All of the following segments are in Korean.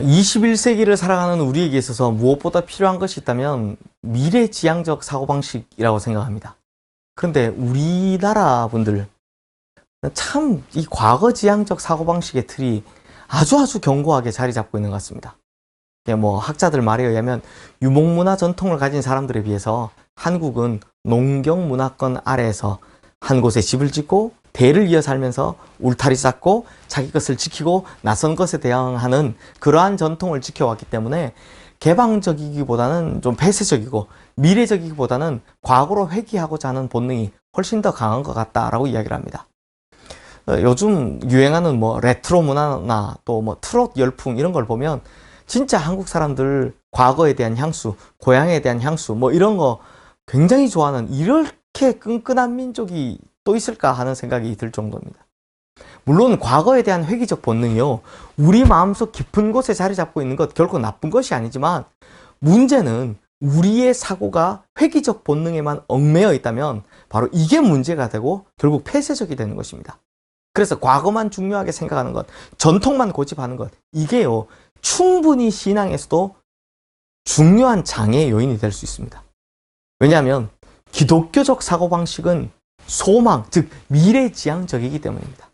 21세기를 살아가는 우리에게 있어서 무엇보다 필요한 것이 있다면 미래지향적 사고방식이라고 생각합니다. 그런데 우리나라 분들 참 이 과거지향적 사고방식의 틀이 아주 견고하게 자리 잡고 있는 것 같습니다. 뭐 학자들 말에 의하면 유목문화 전통을 가진 사람들에 비해서 한국은 농경문화권 아래에서 한 곳에 집을 짓고 대를 이어 살면서 울타리 쌓고 자기 것을 지키고 낯선 것에 대항하는 그러한 전통을 지켜왔기 때문에 개방적이기보다는 좀 폐쇄적이고 미래적이기보다는 과거로 회귀하고자 하는 본능이 훨씬 더 강한 것 같다라고 이야기를 합니다. 요즘 유행하는 뭐 레트로 문화나 또 뭐 트롯 열풍 이런 걸 보면 진짜 한국 사람들 과거에 대한 향수, 고향에 대한 향수 뭐 이런 거 굉장히 좋아하는 이렇게 끈끈한 민족이 또 있을까 하는 생각이 들 정도입니다. 물론 과거에 대한 회귀적 본능이요, 우리 마음속 깊은 곳에 자리 잡고 있는 것 결코 나쁜 것이 아니지만 문제는 우리의 사고가 회귀적 본능에만 얽매여 있다면 바로 이게 문제가 되고 결국 폐쇄적이 되는 것입니다. 그래서 과거만 중요하게 생각하는 것, 전통만 고집하는 것, 이게요 충분히 신앙에서도 중요한 장애의 요인이 될 수 있습니다. 왜냐하면 기독교적 사고방식은 소망, 즉 미래지향적이기 때문입니다.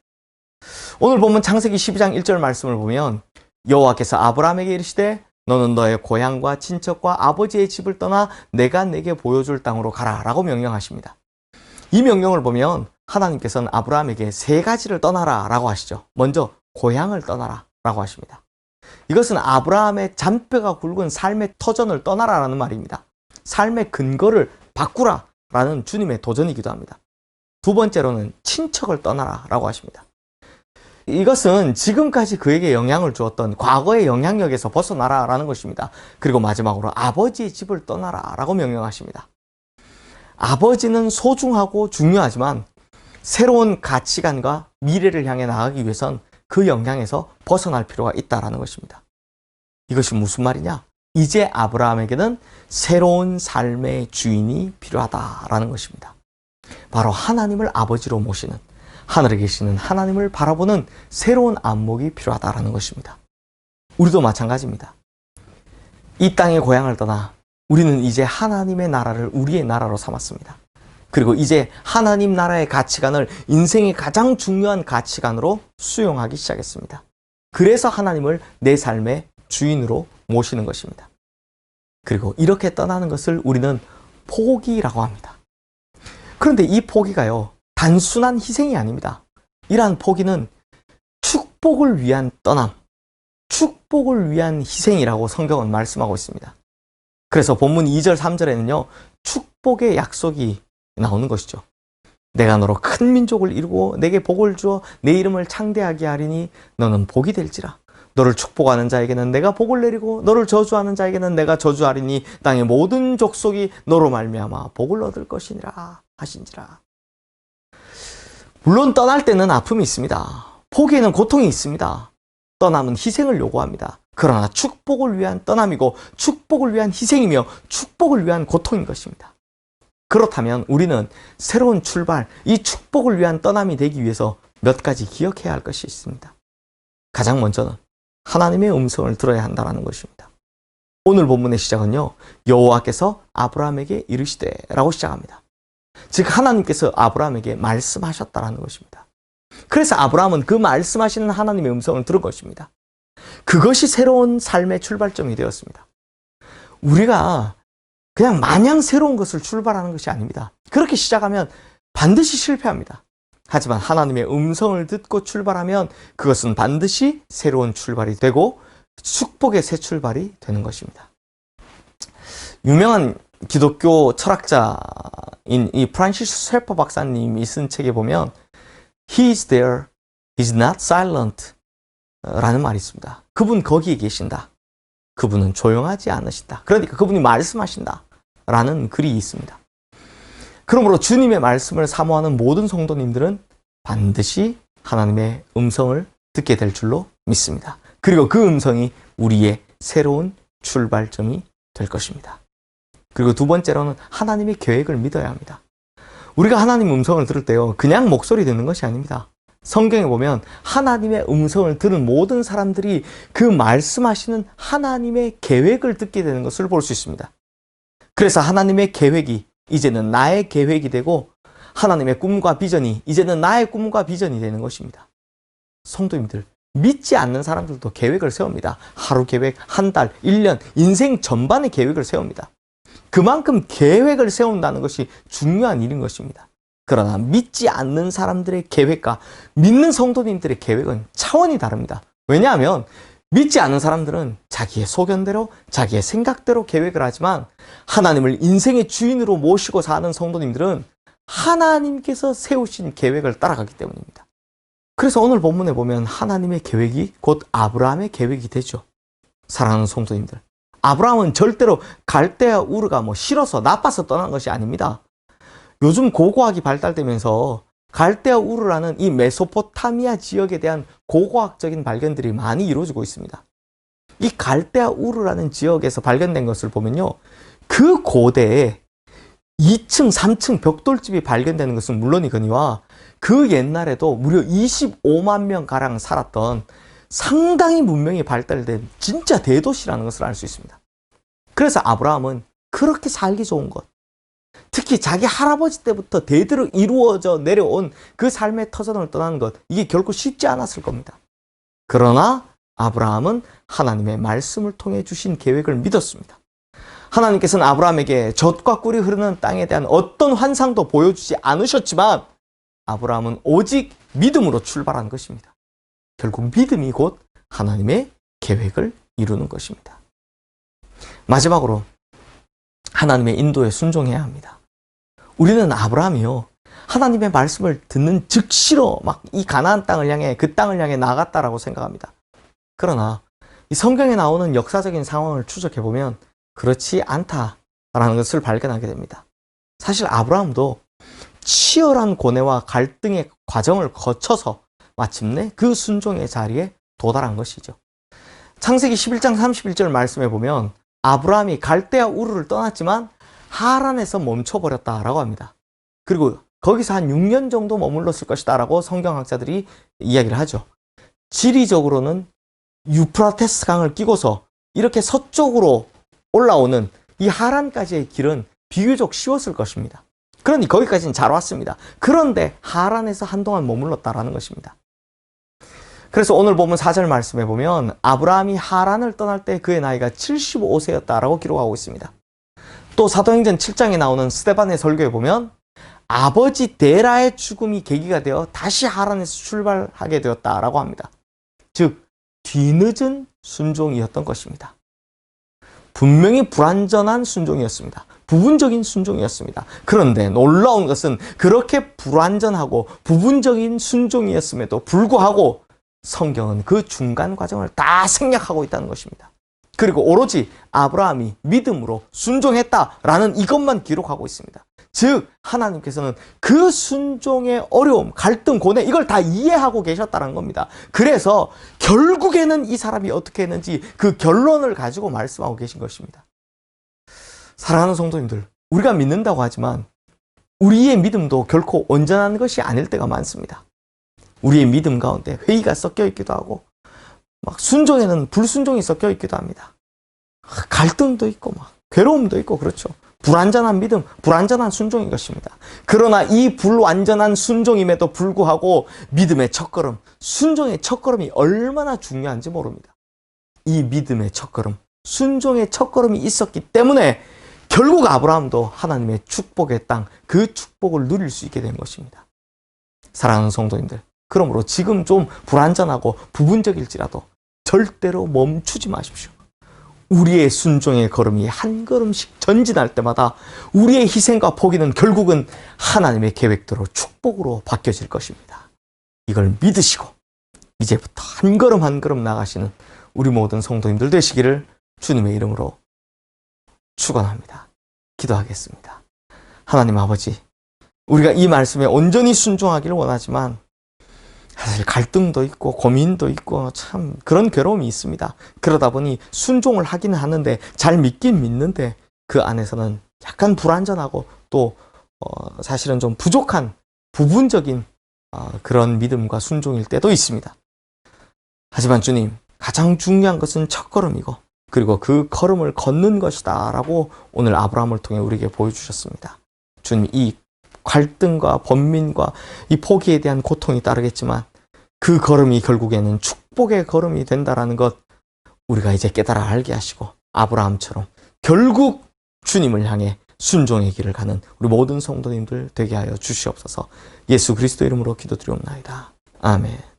오늘 보면 창세기 12장 1절 말씀을 보면 여호와께서 아브라함에게 이르시되 너는 너의 고향과 친척과 아버지의 집을 떠나 내가 내게 보여줄 땅으로 가라 라고 명령하십니다. 이 명령을 보면 하나님께서는 아브라함에게 세 가지를 떠나라 라고 하시죠. 먼저 고향을 떠나라 라고 하십니다. 이것은 아브라함의 잔뼈가 굵은 삶의 터전을 떠나라라는 말입니다. 삶의 근거를 바꾸라 라는 주님의 도전이기도 합니다. 두 번째로는 친척을 떠나라 라고 하십니다. 이것은 지금까지 그에게 영향을 주었던 과거의 영향력에서 벗어나라 라는 것입니다. 그리고 마지막으로 아버지의 집을 떠나라 라고 명령하십니다. 아버지는 소중하고 중요하지만 새로운 가치관과 미래를 향해 나가기 위해선 그 영향에서 벗어날 필요가 있다는 것입니다. 이것이 무슨 말이냐? 이제 아브라함에게는 새로운 삶의 주인이 필요하다라는 것입니다. 바로 하나님을 아버지로 모시는, 하늘에 계시는 하나님을 바라보는 새로운 안목이 필요하다라는 것입니다. 우리도 마찬가지입니다. 이 땅의 고향을 떠나 우리는 이제 하나님의 나라를 우리의 나라로 삼았습니다. 그리고 이제 하나님 나라의 가치관을 인생의 가장 중요한 가치관으로 수용하기 시작했습니다. 그래서 하나님을 내 삶의 주인으로 모시는 것입니다. 그리고 이렇게 떠나는 것을 우리는 포기라고 합니다. 그런데 이 포기가요, 단순한 희생이 아닙니다. 이러한 포기는 축복을 위한 떠남, 축복을 위한 희생이라고 성경은 말씀하고 있습니다. 그래서 본문 2절, 3절에는요, 축복의 약속이 나오는 것이죠. 내가 너로 큰 민족을 이루고 내게 복을 주어 내 이름을 창대하게 하리니 너는 복이 될지라. 너를 축복하는 자에게는 내가 복을 내리고 너를 저주하는 자에게는 내가 저주하리니 땅의 모든 족속이 너로 말미암아 복을 얻을 것이니라 하신지라. 물론 떠날 때는 아픔이 있습니다. 포기에는 고통이 있습니다. 떠남은 희생을 요구합니다. 그러나 축복을 위한 떠남이고 축복을 위한 희생이며 축복을 위한 고통인 것입니다. 그렇다면 우리는 새로운 출발, 이 축복을 위한 떠남이 되기 위해서 몇 가지 기억해야 할 것이 있습니다. 가장 먼저는 하나님의 음성을 들어야 한다는 것입니다. 오늘 본문의 시작은요, 여호와께서 아브라함에게 이르시되 라고 시작합니다. 즉 하나님께서 아브라함에게 말씀하셨다는 것입니다. 그래서 아브라함은 그 말씀하시는 하나님의 음성을 들은 것입니다. 그것이 새로운 삶의 출발점이 되었습니다. 우리가 그냥 마냥 새로운 것을 출발하는 것이 아닙니다. 그렇게 시작하면 반드시 실패합니다. 하지만 하나님의 음성을 듣고 출발하면 그것은 반드시 새로운 출발이 되고 축복의 새 출발이 되는 것입니다. 유명한 기독교 철학자인 이 프란시스 셰퍼 박사님이 쓴 책에 보면 He is there, he is not silent 라는 말이 있습니다. 그분 거기에 계신다. 그분은 조용하지 않으신다. 그러니까 그분이 말씀하신다 라는 글이 있습니다. 그러므로 주님의 말씀을 사모하는 모든 성도님들은 반드시 하나님의 음성을 듣게 될 줄로 믿습니다. 그리고 그 음성이 우리의 새로운 출발점이 될 것입니다. 그리고 두 번째로는 하나님의 계획을 믿어야 합니다. 우리가 하나님 음성을 들을 때요, 그냥 목소리 듣는 것이 아닙니다. 성경에 보면 하나님의 음성을 들은 모든 사람들이 그 말씀하시는 하나님의 계획을 듣게 되는 것을 볼 수 있습니다. 그래서 하나님의 계획이 이제는 나의 계획이 되고 하나님의 꿈과 비전이 이제는 나의 꿈과 비전이 되는 것입니다. 성도님들, 믿지 않는 사람들도 계획을 세웁니다. 하루 계획, 한 달, 1년, 인생 전반의 계획을 세웁니다. 그만큼 계획을 세운다는 것이 중요한 일인 것입니다. 그러나 믿지 않는 사람들의 계획과 믿는 성도님들의 계획은 차원이 다릅니다. 왜냐하면 믿지 않는 사람들은 자기의 소견대로, 자기의 생각대로 계획을 하지만 하나님을 인생의 주인으로 모시고 사는 성도님들은 하나님께서 세우신 계획을 따라가기 때문입니다. 그래서 오늘 본문에 보면 하나님의 계획이 곧 아브라함의 계획이 되죠. 사랑하는 성도님들, 아브라함은 절대로 갈대아 우르가 싫어서 나빠서 떠난 것이 아닙니다. 요즘 고고학이 발달되면서 갈대아 우르라는 이 메소포타미아 지역에 대한 고고학적인 발견들이 많이 이루어지고 있습니다. 이 갈대아 우르라는 지역에서 발견된 것을 보면요, 그 고대에 2층, 3층 벽돌집이 발견되는 것은 물론이거니와 그 옛날에도 무려 25만 명가량 살았던 상당히 문명이 발달된 진짜 대도시라는 것을 알 수 있습니다. 그래서 아브라함은 그렇게 살기 좋은 것, 특히 자기 할아버지 때부터 대대로 이루어져 내려온 그 삶의 터전을 떠나는 것, 이게 결코 쉽지 않았을 겁니다. 그러나 아브라함은 하나님의 말씀을 통해 주신 계획을 믿었습니다. 하나님께서는 아브라함에게 젖과 꿀이 흐르는 땅에 대한 어떤 환상도 보여주지 않으셨지만 아브라함은 오직 믿음으로 출발한 것입니다. 결국 믿음이 곧 하나님의 계획을 이루는 것입니다. 마지막으로 하나님의 인도에 순종해야 합니다. 우리는 아브라함이요, 하나님의 말씀을 듣는 즉시로 막 이 가나안 땅을 향해, 그 땅을 향해 나갔다라고 생각합니다. 그러나 이 성경에 나오는 역사적인 상황을 추적해보면 그렇지 않다라는 것을 발견하게 됩니다. 사실 아브라함도 치열한 고뇌와 갈등의 과정을 거쳐서 마침내 그 순종의 자리에 도달한 것이죠. 창세기 11장 31절 말씀에 보면 아브라함이 갈대아 우르를 떠났지만 하란에서 멈춰버렸다라고 합니다. 그리고 거기서 한 6년 정도 머물렀을 것이다 라고 성경학자들이 이야기를 하죠. 지리적으로는 유프라테스 강을 끼고서 이렇게 서쪽으로 올라오는 이 하란까지의 길은 비교적 쉬웠을 것입니다. 그러니 거기까지는 잘 왔습니다. 그런데 하란에서 한동안 머물렀다라는 것입니다. 그래서 오늘 보면 4절 말씀에 보면 아브라함이 하란을 떠날 때 그의 나이가 75세였다라고 기록하고 있습니다. 또 사도행전 7장에 나오는 스데반의 설교에 보면 아버지 데라의 죽음이 계기가 되어 다시 하란에서 출발하게 되었다라고 합니다. 즉 뒤늦은 순종이었던 것입니다. 분명히 불완전한 순종이었습니다. 부분적인 순종이었습니다. 그런데 놀라운 것은 그렇게 불완전하고 부분적인 순종이었음에도 불구하고 성경은 그 중간 과정을 다 생략하고 있다는 것입니다. 그리고 오로지 아브라함이 믿음으로 순종했다라는 이것만 기록하고 있습니다. 즉 하나님께서는 그 순종의 어려움, 갈등, 고뇌 이걸 다 이해하고 계셨다는 겁니다. 그래서 결국에는 이 사람이 어떻게 했는지 그 결론을 가지고 말씀하고 계신 것입니다. 사랑하는 성도님들, 우리가 믿는다고 하지만 우리의 믿음도 결코 온전한 것이 아닐 때가 많습니다. 우리의 믿음 가운데 회의가 섞여 있기도 하고 막 순종에는 불순종이 섞여 있기도 합니다. 갈등도 있고 막 괴로움도 있고 그렇죠. 불완전한 믿음, 불완전한 순종인 것입니다. 그러나 이 불완전한 순종임에도 불구하고 믿음의 첫걸음, 순종의 첫걸음이 얼마나 중요한지 모릅니다. 이 믿음의 첫걸음, 순종의 첫걸음이 있었기 때문에 결국 아브라함도 하나님의 축복의 땅, 그 축복을 누릴 수 있게 된 것입니다. 사랑하는 성도님들, 그러므로 지금 좀 불완전하고 부분적일지라도 절대로 멈추지 마십시오. 우리의 순종의 걸음이 한 걸음씩 전진할 때마다 우리의 희생과 포기는 결국은 하나님의 계획대로 축복으로 바뀌어질 것입니다. 이걸 믿으시고 이제부터 한 걸음 한 걸음 나가시는 우리 모든 성도님들 되시기를 주님의 이름으로 축원합니다. 기도하겠습니다. 하나님 아버지, 우리가 이 말씀에 온전히 순종하기를 원하지만 사실 갈등도 있고 고민도 있고 참 그런 괴로움이 있습니다. 그러다 보니 순종을 하기는 하는데 잘 믿긴 믿는데 그 안에서는 약간 불완전하고 또 사실은 좀 부족한 부분적인 그런 믿음과 순종일 때도 있습니다. 하지만 주님, 가장 중요한 것은 첫걸음이고 그리고 그 걸음을 걷는 것이다 라고 오늘 아브라함을 통해 우리에게 보여주셨습니다. 주님, 이 갈등과 번민과 이 포기에 대한 고통이 따르겠지만 그 걸음이 결국에는 축복의 걸음이 된다라는 것 우리가 이제 깨달아 알게 하시고 아브라함처럼 결국 주님을 향해 순종의 길을 가는 우리 모든 성도님들 되게 하여 주시옵소서. 예수 그리스도 이름으로 기도드리옵나이다. 아멘.